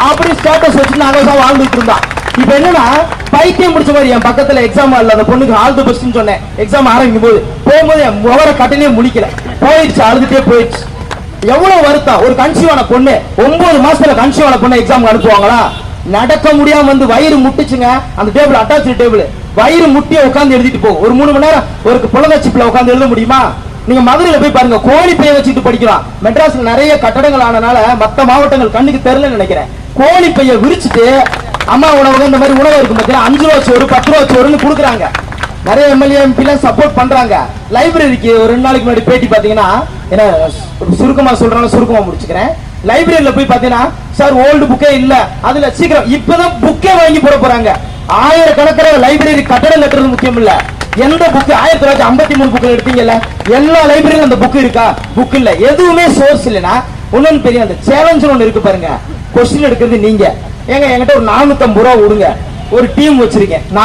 அப்படி ஸ்டேட்டஸ் வச்சு நாங்க வாழ்ந்துட்டு இருந்தான். இப்ப என்னன்னா பைத்தியம் முடிச்ச மாதிரி என் பக்கத்துல எக்ஸாம் இல்ல அந்த பொண்ணுக்கு ஆல் தி பெஸ்ட்னு சொன்னேன். எக்ஸாம் ஆரம்பிக்கும் போகும்போது என் முகர கட்டனே முடிக்கல, போயிடுச்சு, அழுதுட்டே போயிடுச்சு. எவ்வளவு வருத்தம். ஒரு கன்சீவான பொண்ணு 9 மாசத்துல கன்சீவான பொண்ணு எக்ஸாம் அனுப்புவாங்களா? நடக்க முடியாம வந்து வயிறு முட்டுச்சுங்க. அந்த டேபிள் அட்டாச் டேபிள் வயிறு முட்டிய உட்கார்ந்து எழுதிட்டு போகும். ஒரு 3 மணி நேரம் ஒரு புலகச்சிப்புல உட்கார்ந்து எழுத முடியுமா? நீங்க மதுரையில போய் பாருங்க, கோழி பைய வச்சுட்டு படிக்கலாம். மெட்ராஸ்ல நிறைய கட்டடங்கள் ஆனனால மத்த மாவட்டங்கள் கண்ணுக்கு தெரியலன்னு நினைக்கிறேன். கோழி பைய விரிச்சுட்டு அம்மா உணவு இந்த மாதிரி உணவு இருக்கும் பார்த்தீங்கன்னா 5 ரூபா சோறு 10 ரூபா சோறுன்னு கொடுக்குறாங்க. நிறைய எம்எல்ஏ எம்பி எல்லாம் சப்போர்ட் பண்றாங்க. லைப்ரரிக்கு ஒரு 2 நாளைக்கு முன்னாடி பேட்டி பாத்தீங்கன்னா, என்ன சுருக்கமா சொல்றாங்க, சுருக்கமா முடிச்சுக்கிறேன். லைப்ரரியில போய் பாத்தீங்கன்னா, சார் ஓல்டு புக்கே இல்ல, அதுல சீக்கிரம் இப்பதான் புக்கே வாங்கி போட போறாங்க. 1000 கணக்கில் லைப்ரரி கட்டடம் கட்டுறது முக்கியம் இல்ல. எந்த புக் 1953 புக் எடுத்தீங்கல்ல, எல்லா லைப்ரரியிலும் அந்த புக் இருக்கா? புக் இல்ல. எதுவுமே சோர்ஸ் இல்லைன்னா ஒன்னும் பெரிய அந்த சேலஞ்ச் ஒண்ணு இருக்கு பாருங்க. கொஸ்டின் எடுக்கிறது நீங்க. ஏங்க என்கிட்ட ஒரு 450 ரூபா விடுங்க, ஒரு டீம் வச்சிருக்கேன்.